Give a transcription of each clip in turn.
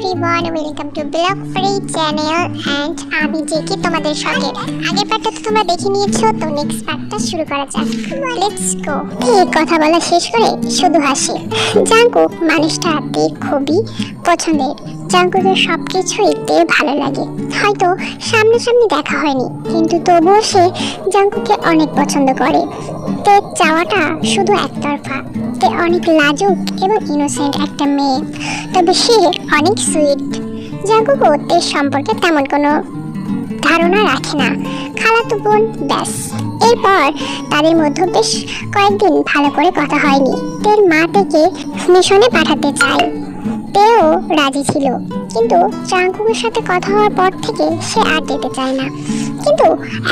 Everyone, welcome to blog free channel and আমি Jackie তোমাদের সঙ্গে। আগের পার্টটা তো তোমরা দেখে নিয়েছো, তো নেক্সট পার্টটা শুরু করা যাক। Let's go. এই কথা বলা শেষ করে শুধু হাসি। জাঙ্কুক মানুষটা তে খুবই পছন্দের। জাঙ্কুকের সব কিছুই তে ভালো লাগে। হয়তো সামনাসামনি দেখা হয়নি, কিন্তু তবুও সে জাঙ্কুককে অনেক পছন্দ করে। তে চাওয়াটা শুধু একতরফা। তে অনেক লাজুক এবং ইনোসেন্ট একটা মেয়ে, তবে সে অনেক সুইট। জাঙ্কুকও তের সম্পর্কে তেমন কোনো ধারণা রাখে না, খালাতো বোন ব্যাস। এরপর তাদের মধ্যে বেশ কয়েকদিন ভালো করে কথা হয়নি। তের মা থেকে মিশনে পাঠাতে চায়, তেও রাজি ছিল, কিন্তু জাঙ্কুকের সাথে কথা হওয়ার পর থেকে সে আর যেতে চায় না। কিন্তু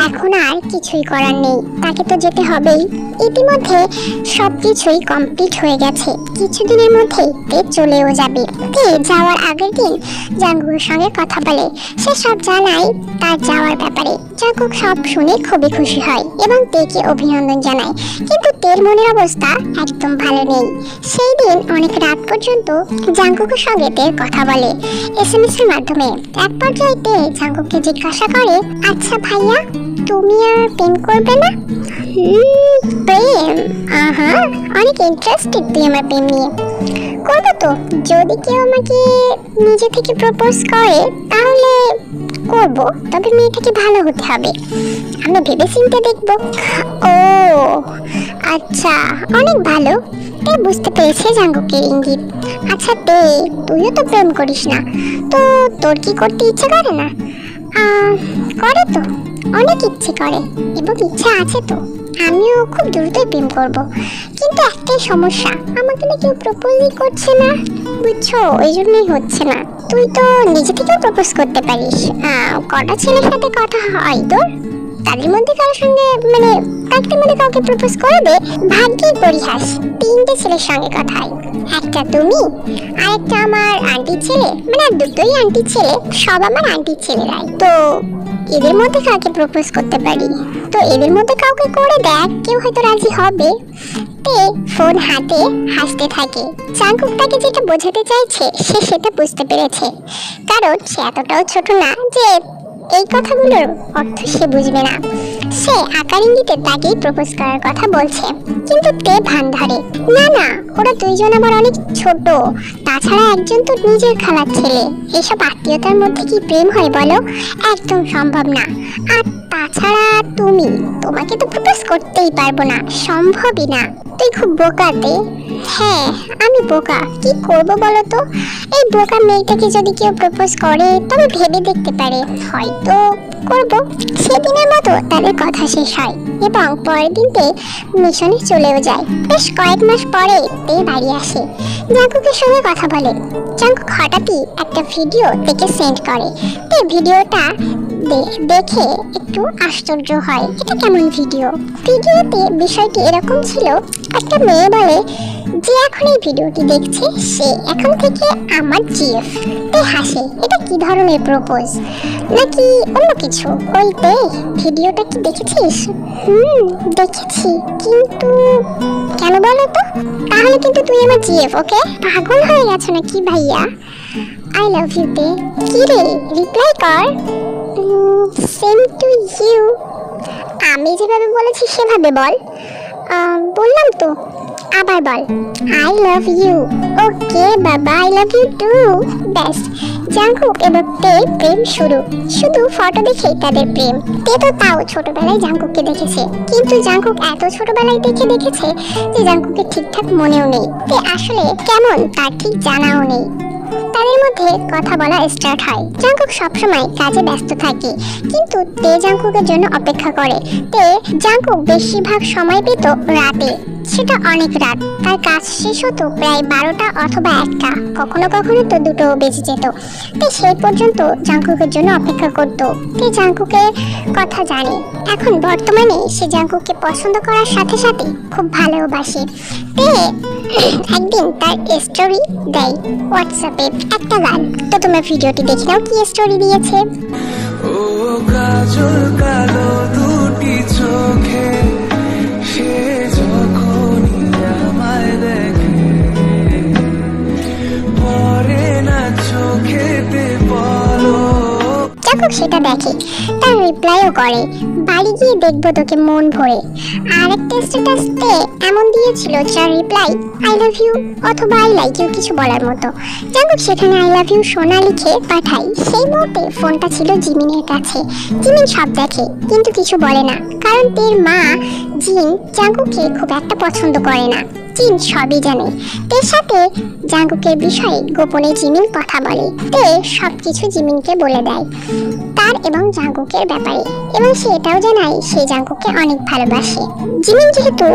এখন আর কিছুই করার নেই, তাকে তো যেতে হবেই। ইতিমধ্যে সব কিছুই কমপ্লিট হয়ে গেছে, কিছুদিনের মধ্যেই তে চলেও যাবে। তে যাওয়ার আগের দিন জাঙ্কুকের সঙ্গে কথা বলে, সে সব জানায় তার যাওয়ার ব্যাপারে। জাঙ্কুক সব শুনে খুবই খুশি হয় এবং তেকে অভিনন্দন জানায়, কিন্তু তের মনের অবস্থা একদম ভালো নেই। সেই দিন অনেক রাত পর্যন্ত জাঙ্কুকের সঙ্গে তের কথা বলে SMS এর মাধ্যমে। এক পর্যায়ে তে জাঙ্কুককে জিজ্ঞাসা করে, আচ্ছা ভাইয়া, তুমি আর প্রেম করবে না? প্রেম? আহা, অনেক ইন্টারেস্টেড তুই আমার প্রেম নিয়ে। করবো তো, যদি কেউ আমাকে নিজে থেকে প্রপোজ করে তাহলে করব, তবে মেয়েটাকে ভালো হতে হবে। আমি ভেবে চিন্তে দেখবো। ও আচ্ছা, অনেক ভালো। তে বুঝতে পেরেছে জাঙ্কুকের ইঙ্গিত। আচ্ছা তে, তুইও তো প্রেম করিস না, তো তোর কি করতে ইচ্ছে করে না? করে তো, অনেক ইচ্ছে করে এবং ইচ্ছা আছে তো। আমিও খুব দ্রুতই প্রেম করব, কিন্তু একটাই সমস্যা, আমাকে না কেউ প্রপোজই করছে না, বুঝছো? ওই জন্যই হচ্ছে না। তুই তো নিজে থেকেও প্রপোজ করতে পারিস। কটা ছেলের সাথে কথা হয় তোর, তাদের মধ্যে কারোর সঙ্গে কাউকে কাউকে প্রপোজ করবে? ভাগ্যের পরিহাস, 3টে ছেলের সঙ্গে কথা হয়। একটা তুমি, আর একটা আমার আন্টির ছেলে, আর দুটোই আন্টির ছেলে, সব আমার আন্টির ছেলেরাই। তো এদের মধ্যে কাউকে প্রপোজ করতে পারি, তো এদের মধ্যে কাউকে করে দেখ, কেউ হয়তো রাজি হবে। তে ফোন হাতে হাসতে থাকে। জাঙ্কুক তাকে যেটা বোঝাতে চাইছে সে সেটা বুঝতে পেরেছে, কারণ সে এতটাও ছোট না যে এই কথাগুলোর অর্থ সে বুঝবে না। সে আকার ইঙ্গিতে তাকেই প্রপোজ করার কথা বলছে, কিন্তু তে ভান ধরে, না না, ওরা দুইজন আবার অনেক ছোট, তাছাড়া একজন তো নিজের খালার ছেলে। এসব আত্মীয়তার মধ্যে কি প্রেম হয় বলো? একদম সম্ভব না। আর তাছাড়া তোমাকে তো প্রপোজ করতেই পারবো না, সম্ভবই না। তুই খুব বোকাতে। হ্যাঁ, আমি বোকা, কি করব বলো তো? এই বোকা মেয়েটাকে যদি কেউ প্রপোজ করে তবে ভেবে দেখতে পারে, হয়তো করব। সেদিনের মতো তাদের কথা শেষ হয় এবং পরের দিন তে মিশনে চলেও যায়। বেশ কয়েক মাস পরে তে বাড়ি আসে, জাঙ্কুকের সঙ্গে কথা বলে। জাঙ্কুক হঠাৎই একটা ভিডিও থেকে সেন্ড করে। তে ভিডিওটা দেখে একটু আশ্চর্য হয়, এটা কেমন ভিডিও? ভিডিওতে বিষয়টি এরকম ছিল, একটা মেয়ে বলে যে এখন এই ভিডিওটি দেখছে সে এখন থেকে আমার জিএফ। তে হাসে, এটা কি ধরনের প্রপোজ, নাকি অন্য কিছু? ওইতে ভিডিওটা কি দেখেছিস? দেখেছি, কিন্তু কেন বলো তো? তাহলে কিন্তু তুই আমার জিএফ, ওকে? পাগল হয়ে গেছো নাকি ভাইয়া? আই লাভ ইউ তে। কি রে, রিপ্লাই কর। Same to you. আমি যেভাবে বলেছি সেভাবে বল। বললাম তো, আবার বল, আই লাভ ইউ। ওকে বাবা, আই লাভ ইউ টু। ব্যাস, জাঙ্কুক এবং তে প্রেম শুরু। শুধু ফটো দেখেই তাদের প্রেম। তে তো তাও ছোটবেলায় জাঙ্কুককে দেখেছে, কিন্তু জাঙ্কুক এত ছোটবেলায় দেখেছে যে জাঙ্কুকের ঠিকঠাক মনেও নেই তে আসলে কেমন তার ঠিক জানাও নেই। তাদের মধ্যে কথা বলা স্টার্ট হয়। জাঙ্কুক সবসময় কাজে ব্যস্ত থাকে, কিন্তু তে জাঙ্কুকের জন্য অপেক্ষা করে। তে জাঙ্কুক বেশিরভাগ সময় পেত রাতে, সেটা অনেক রাত। তার কাজ শেষ হতো প্রায় 12টা অথবা 1টা, কখনো কখনো তো 2টোও বেজে যেত। তে সেই পর্যন্ত জাঙ্কুকের জন্য অপেক্ষা করত। তে জাঙ্কুকের কথা জানে। এখন বর্তমানে সে জাঙ্কুককে পছন্দ করার সাথে সাথে খুব ভালোবাসে। তে একদিন তার স্টোরি দেয় হোয়াটসঅ্যাপে একটা গান। তো তোমরা ভিডিওটি দেখে নাও কি স্টোরি দিয়েছে। ও কাজল কালো দুটি চোখে সে যখনই আমায় দেখে, পরে না চোখে জাঙ্কুক সেটা দেখে, তার রিপ্লাইও করে, বাড়ি গিয়ে দেখবো তোকে মন ভরে। আর একটা স্ট্যাটাসতে এমন দিয়েছিল যার রিপ্লাই আই লাভ ইউ অথবা আই লাইক ইউ কিছু বলার মতো। জাঙ্কুক সেখানে আই লাভ ইউ সোনা লিখে পাঠায়। সেই মুহূর্তে ফোনটা ছিল জিমিনের কাছে। জিমিন সব দেখে কিন্তু কিছু বলে না, কারণ তের মা জিন জাঙ্কুককে খুব একটা পছন্দ করে না। জিন সবই জানে। তের সাথে জাঙ্কুকের বিষয়ে গোপনে জিমিন কথা বলে। তে সবকিছু জিমিনকে বলে দেয় তার এবং জাঙ্কুকের ব্যাপারে, এবং সে এটাও জানায় সে জাঙ্কুককে অনেক ভালোবাসে। জিমিন যেহেতু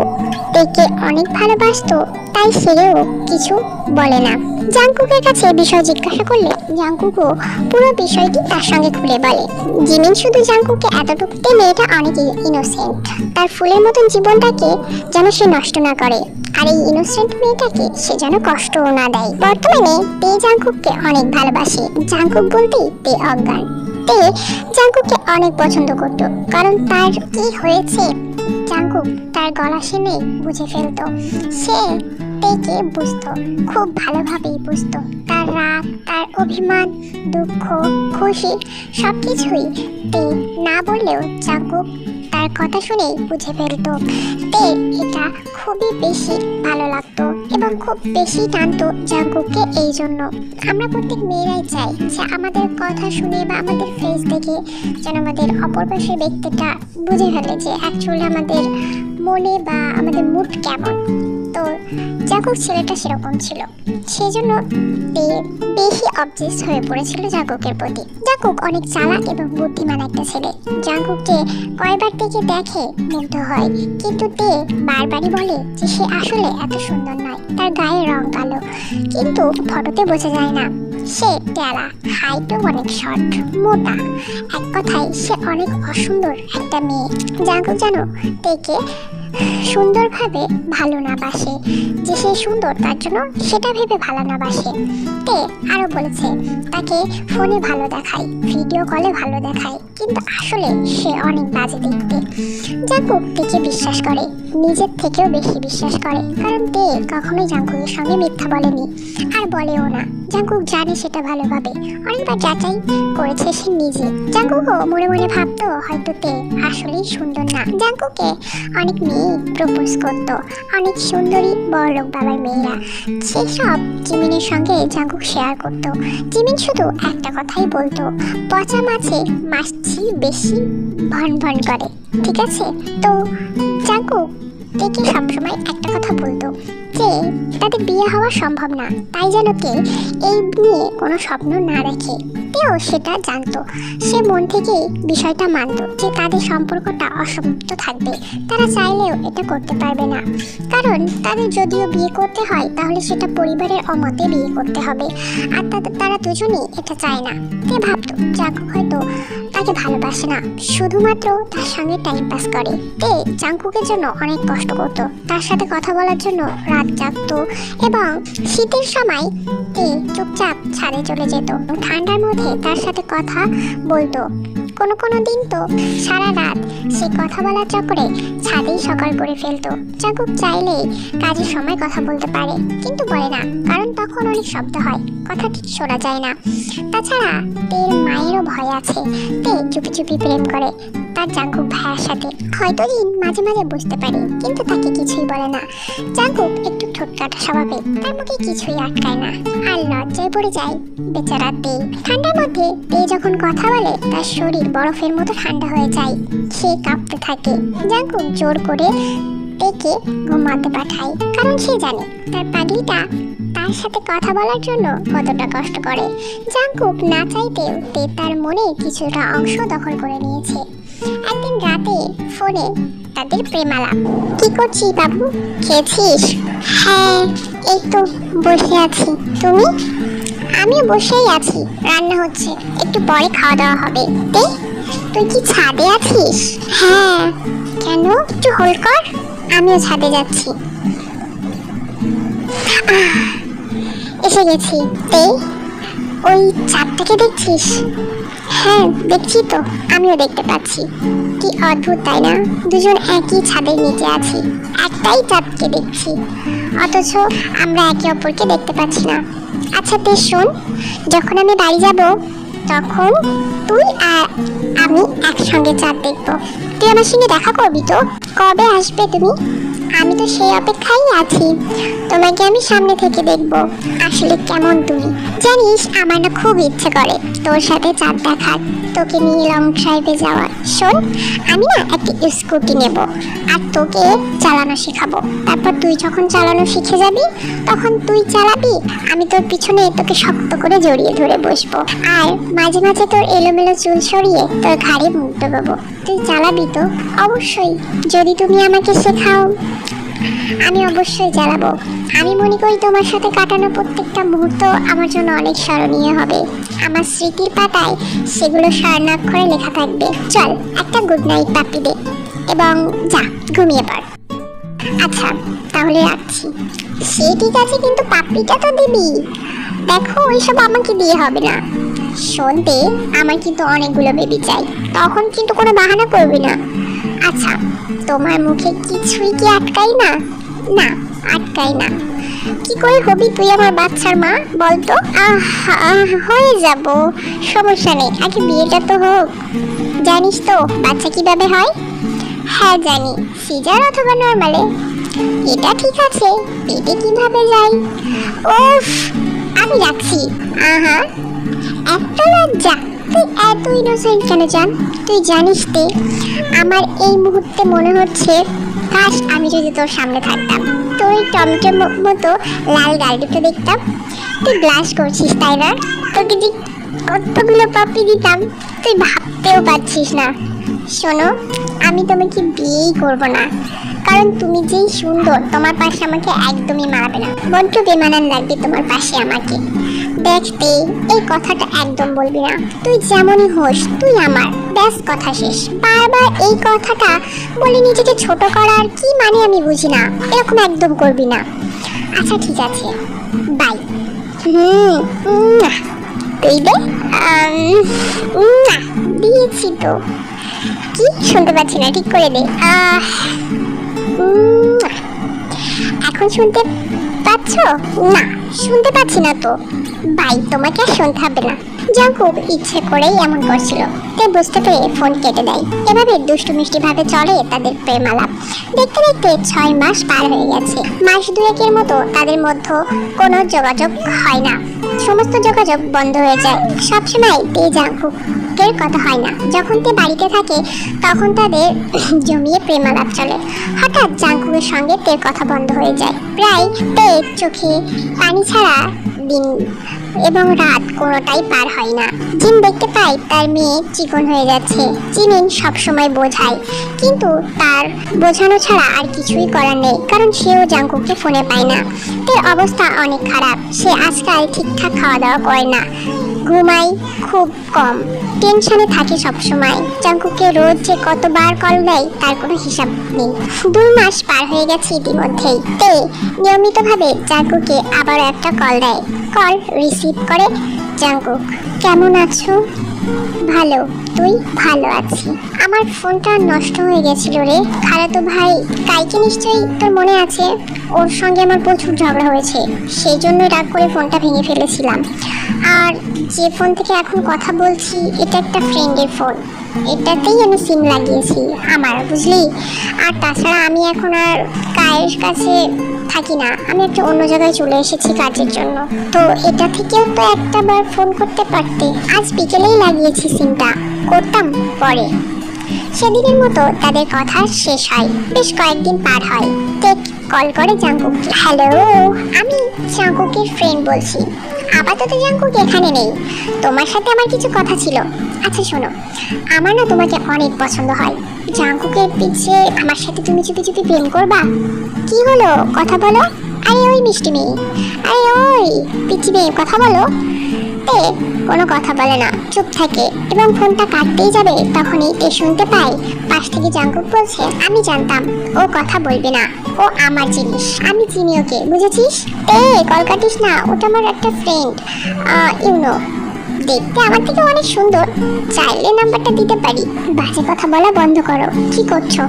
তেকে অনেক ভালোবাসতো তাই সেও কিছু বলে না। জাঙ্কুকের কাছে বিষয় জিজ্ঞাসা করলে জাঙ্কুকও পুরো বিষয়টি তার সঙ্গে খুলে বলে। জিমিন শুধু জাঙ্কুককে এতটুকু, তে মেয়েটা অনেক ইনোসেন্ট, তার ফুলের মতন জীবনটাকে যেন সে নষ্ট না করে, আর এই ইনোসেন্ট মেয়েটাকে সে যেন কষ্টও না দেয়। বর্তমানে তে জাঙ্কুককে অনেক ভালোবাসে। জাঙ্কুক বলতেই তে অজ্ঞান। তে জাঙ্কুককে অনেক পছন্দ করত, কারণ তার কি হয়েছে জাঙ্কুক তার গলা শুনে বুঝে ফেলতো। সে তেকে বুঝতো, খুব ভালোভাবেই বুঝতো। তার রাগ, তার অভিমান, দুঃখ, খুশি সবকিছুই তে না বললেও জাঙ্কুক তার কথা শুনেই বুঝে ফেলতো। তে এটা খুবই বেশি ভালো লাগতো এবং খুব বেশি টানতো জাঙ্কুককে। এই জন্য আমরা প্রত্যেক মেয়েরাই চাই যে আমাদের কথা শুনে বা আমাদের ফেস দেখে যেন আমাদের অপর পাশের ব্যক্তিটা বুঝে ফেলে যে অ্যাকচুয়ালি আমাদের মনে বা আমাদের মুড কেমন। তো জাঙ্কুক ছেলেটা সেরকম ছিল, সেই জন্য তে বেশি অবজেস হয়ে পড়েছিল জাঙ্কুকের প্রতি। জাঙ্কুক অনেক চালাক এবং বুদ্ধিমান একটা ছেলে। জাঙ্কুককে কয়বার থেকে দেখে মুগ্ধ হয়, কিন্তু তে বারবারই বলে যে সে আসলে এত সুন্দর নয়, তার গায়ের রং কালো, কিন্তু ফটোতে বোঝা যায় না। সে টেরা, হাইটও অনেক শর্ট, মোটা, এক কথায় সে অনেক অসুন্দর একটা মেয়ে। জাঙ্কুক জানো তেকে সুন্দরভাবে ভালো না বাসে, যে সে সুন্দর তার জন্য সেটা ভেবে ভালো না বাসে। তে আরো বলেছে তাকে ফোনে ভালো দেখায়, ভিডিও কলে ভালো দেখায়, কিন্তু আসলে সে অনেক বাজে দেখতে। জাঙ্কুক তেকে বিশ্বাস করে, নিজের থেকেও বেশি বিশ্বাস করে, কারণ তে কখনোই জাঙ্কুকের সঙ্গে মিথ্যা বলেনি আর বলেও না। জাঙ্কুক জানে সেটা ভালোভাবে, অনেকবার যাচাই করেছে সে নিজে। জাঙ্কুকও মনে মনে ভাবতো হয়তো তে আসলেই সুন্দর না। জাঙ্কুকে অনেক মেয়ে প্রপোজ করতো, অনেক সুন্দরী বড়লোক বাবার মেয়েরা, সেসব জিমিনের সঙ্গে জাঙ্কুক শেয়ার করতো। জিমিন শুধু একটা কথাই বলতো, পচা মাছে মাছি বেশি ভন ভন করে, ঠিক আছে? তো জাঙ্কুক তেকে সবসময় একটা কথা বলতো যে তাদের বিয়ে হওয়া সম্ভব না, তাই যেন তে এই নিয়ে কোনো স্বপ্ন না দেখে। তেও সেটা জানতো, সে মন থেকেই বিষয়টা মানতো যে তাদের সম্পর্কটা অসমাপ্ত থাকবে। তারা চাইলেও এটা করতে পারবে না, কারণ তাদের যদিও বিয়ে করতে হয় তাহলে সেটা পরিবারের অমতে বিয়ে করতে হবে, আর তারা দুজনেই এটা চায় না। তে ভাবতো জাঙ্কুক হয়তো তাকে ভালোবাসে না, শুধুমাত্র তার সঙ্গে টাইম পাস করে। তে জাঙ্কুকের জন্য অনেক কষ্ট করতো, তার সাথে কথা বলার জন্য রাত জাগতো, এবং শীতের সময় তে চুপচাপ ছাদে চলে যেত, ঠান্ডার মধ্যে তার সাথে কথা বলতো। কোনো কোনো দিন তো সারা রাত সে কথা বলার চক্করে ছাদেই সকাল করে ফেলতো। জাঙ্কুক চাইলেই কাজের সময় কথা বলতে পারে, কিন্তু বলে না, কারণ তখন অনেক শব্দ হয়, কথা ঠিক শোনা যায় না। তাছাড়া তের মায়েরও ভয় আছে। তে চুপি চুপি প্রেম করে তার জাঙ্কুক ভাইয়ের সাথে। হয়তো দিন মাঝে মাঝে বুঝতে পারে, কিন্তু তাকে কিছুই বলে না। জাঙ্কুক একটু ঠোঁটকাটা স্বভাবে, তার মুখে কিছুই আটকায় না, আর লজ্জায় পড়ে যায় বেচারা তে। ঠান্ডার মধ্যে তে যখন কথা বলে তার শরীর বরফের মতো ঠান্ডা হয়ে যায়, সে কাঁপতে থাকে। জাঙ্কুক জোর করে তেকে ঘুমাতে পাঠায়, কারণ সে জানে তার পাগলিটা তার সাথে কথা বলার জন্য কতটা কষ্ট করে। জাঙ্কুক না চাইতেও তে তার মনে কিছুটা অংশ দখল করে নিয়েছে। একদিন রাতে ফোনে তাদের প্রেমালাপ। কি করছিস বাবু, খেয়েছিস? হ্যাঁ, এই তো বসে আছি। তুমি? আমিও বসেই আছি, রান্না হচ্ছে, একটু পরে খাওয়া দাওয়া হবে। তুই কি ছাদে আছিস? হ্যাঁ। কেন, একটু হোল্ড কর, আমিও ছাদে যাচ্ছি। এসে গেছি। ওই চাঁদটাকে দেখছিস? হ্যাঁ দেখছি তো, আমিও দেখতে পাচ্ছি। কি অদ্ভুত তাই না, দুজন একই ছাদের নিচে আছি, একটাই চাঁদকে দেখছি, অথচ আমরা একে অপরকে দেখতে পাচ্ছি না। আচ্ছা শোন, যখন আমি বাড়ি যাব তখন তুই আর আমি একসঙ্গে চাঁদ দেখবো। তুই আমার সঙ্গে দেখা করবি তো? কবে আসবে তুমি? আমি তো সেই অপেক্ষায় আছি। তোমাকে আমি সামনে থেকে দেখবো আসলে কেমন তুমি। জানিস আমার না খুব ইচ্ছে করে তোর সাথে চাঁদ দেখার, তোকে নিয়ে লং ড্রাইভে যাওয়ার। শোন, আমি না একটা স্কুটি নেব আর তোকে চালানো শেখাবো। তারপর তুই যখন চালানো শিখে যাবি তখন তুই চালাবি, আমি তোর পিছনে তোকে শক্ত করে জড়িয়ে ধরে বসবো আর মাঝে মাঝে তোর এলোমেলো চুল সরিয়ে তোর ঘাড়ে মুখ দেবো। তুই চালাবি তো? অবশ্যই, যদি তুমি আমাকে শেখাও আমি অবশ্যই চালাবো। আমি মনে করি তোমার সাথে কাটানো প্রত্যেকটা মুহূর্ত আমার জন্য অনেক স্মরণীয় হবে। আমার স্মৃতির পাতায় সেগুলো স্বর্ণাক্ষরে লেখা থাকবে। চল একটা গুড নাইট পাপ্পি দে এবং যা ঘুমিয়ে পড়। আচ্ছা তাহলে রাখছি। সে ঠিক আছে, কিন্তু পাপ্পিটা তো দিবি। দেখো ওইসব আমাকে দিয়ে হবে না। শুনতে আমার কিন্তু অনেকগুলো বেবি চাই, তখন কিন্তু কোনো বাহানা করবি না। আচ্ছা তোমার মুখে কিছুই কি আটকাই না? না আটকাই না। কি করে হবি তুই আমার বাচ্চার মা বলতো? হয়ে যাব, সমস্যা নেই, আগে বিয়েটা তো হোক। জানিস তো বাচ্চা কিভাবে হয়? হ্যাঁ জানি, সিজার অথবা নর্মালে। এটা ঠিক আছে, পেটে কিভাবে যায়? ওফ, আমি রাখছি। আহা একটা লজ্জা। তুই এত ইনোসেন্ট কেন জান? তুই জানিস তে আমার এই মুহূর্তে মনে হচ্ছে কাশ আমি যদি তোর সামনে থাকতাম, তোর ওই টমটম মতো লাল গাল দুটো দেখতাম। তুই ব্লাশ করছিস তাই না? তোকে যে কতগুলো পাপ্পি দিতাম তুই ভাবতেও পারছিস না। শোনো, আমি তোমাকে বিয়েই করবো না, কারণ তুমি যেই সুন্দর, তোমার পাশে আমাকে একদমই মানাবে না। বড্ড বেমানান লাগবে তোমার পাশে আমাকে দেখতে। এই কথাটা একদম বলবি না। তুই যেমনই হোস তুই আমার, ব্যাস কথা শেষ। বারবার এই কথাটা বলে নিজেকে ছোট করার কি মানে আমি বুঝি না। এরকম একদম করবি না। আচ্ছা ঠিক আছে, বাই। তুই দে। দিয়েছি তো। কি শুনতে পাচ্ছি না, ঠিক করে দে। এখন শুনতে পাচ্ছ? না শুনতে পাচ্ছি না তো। বাই, তোমাকে আর শুনতে হবে না। যা খুব ইচ্ছে করেই এমন করছিল, তাই বুঝতে পেরে ফোন কেটে দেয়। এভাবে দুষ্টু মিষ্টি ভাবে চলে তাদের প্রেম আলাপ। দেখতে দেখতে 6 মাস পার হয়ে গেছে। মাস দুয়েকের মতো তাদের মধ্যে কোনো যোগাযোগ হয় না, সমস্ত যোগাযোগ বন্ধ হয়ে যায়। সবসময় তে জাংকুকের কথা হয় না। যখন তে বাড়িতে থাকে তখন তাদের জমিয়ে প্রেম আলাপ চলে। হঠাৎ জাংকুকের সঙ্গে তের কথা বন্ধ হয়ে যায়। প্রায় তের চোখে পানি ছাড়া দিন এবং রাত কোনোটাই পার হয় না। জিন দেখতে পায় তার মেয়ে চিকন হয়ে যাচ্ছে। জিমিন সবসময় বোঝায়, কিন্তু তার বোঝানো ছাড়া আর কিছুই করার নেই, কারণ সেও জাংকুককে ফোনে পায় না। তার অবস্থা অনেক খারাপ। সে আজকাল ঠিকঠাক খাওয়া দাওয়া করে না, ঘুমায় খুব কম, টেনশনে থাকে সবসময়। জাংকুককে রোজ যে কতবার কল দেয় তার কোনো হিসাব নেই। 2 মাস পার হয়ে গেছে ইতিমধ্যেই। তে নিয়মিতভাবে জাংকুককে আবার একটা কল দেয়। কল রিসিভ করে জাংকুক। কেমন আছো? ভালো, তুই? ভালো আছি। আমার ফোনটা নষ্ট হয়ে গেছিল রে। খালাতো ভাই কাইকে নিশ্চয়ই তোর মনে আছে, ওর সঙ্গে আমার প্রচুর ঝগড়া হয়েছে, সেই জন্য রাগ করে ফোনটা ভেঙে ফেলেছিলাম। আর যে ফোন থেকে এখন কথা বলছি এটা একটা ফ্রেন্ডের ফোন, এটাতেই আমি সিম লাগিয়েছি আমার, বুঝলি? আর তাছাড়া আমি এখন আর কায়ের কাছে থাকি না, আমি একটা অন্য জায়গায় চলে এসেছি কাজের জন্য। তো এটা থেকেও তো একটা বার ফোন করতে পারতে। আজ বিকেলেই লাগিয়েছি সিমটা, করতাম পরে। সেদিনের মতো তাদের কথা শেষ হয়। বেশ কয়েকদিন পার হয়। টেক কল করে জাংকুককে। হ্যালো, আমি জাংকুকের ফ্রেন্ড বলছি। আপাতত জাংকুক এখানে নেই, তোমার সাথে আমার কিছু কথা ছিল। আচ্ছা শোনো, আমার না তোমাকে অনেক পছন্দ হয়। জাংকুকের পিছে আমার সাথে তুমি চুপি চুপি প্রেম করবা? কি হলো, কথা বলো। আরে ওই মিষ্টি মেয়ে, আরে ওই পিচ্ছি মেয়ে, কথা বলো। তে কোনো কথা বলে না, চুপ থাকে এবং ফোনটা কাটতেই যাবে তখনই তে শুনতে পায় পাশ থেকে জাংকুক বলছে, আমি জানতাম ও কথা বলবে না, ও আমার জিনিস, আমি চিনি ওকে, বুঝেছিস? তে কল কাটিস না, ওটা আমার একটা ফ্রেন্ড, ইউনো, দেখতে আমার থেকে অনেক সুন্দর, চাইলে নাম্বারটা দিতে পারি। বাজে কথা বলা বন্ধ করো। কি করছো?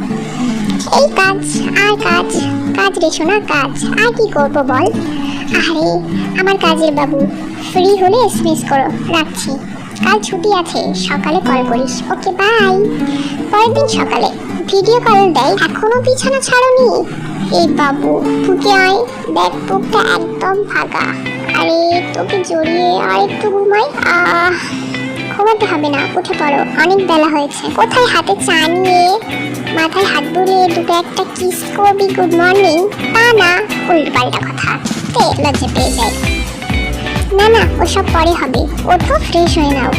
এই কাজ আর কাজ, কাজ রে শোনা, কাজ আর কি করবো বল? আরে আমার কাজের বাবু, ফ্রি হলে এসএমএস করো, রাখছি। কাল ছুটি আছে, সকালে কল করিস। Okay bye. পরের দিন সকালে ভিডিও কল দেয়, এখনো বিছানা ছাড়োনি? এই বাবু ফুকে আয়, দেখ বুকটা একদম ফাঁকা। আরে তোকে জড়িয়ে আর একটু ঘুমাই। ঘুমাতে হবে না, উঠে পড়ো, অনেক বেলা হয়েছে। কোথায় হাতে চা নিয়ে মাথায় হাত বুলিয়ে দুটো একটা কিস করবি গুড মর্নিং, তা না, উল্টো পাল্টা কথা। লজ্জা পেয়ে যায়। না না, ওসব পরে হবে, ওঠো ফ্রেশ হয়ে নাও।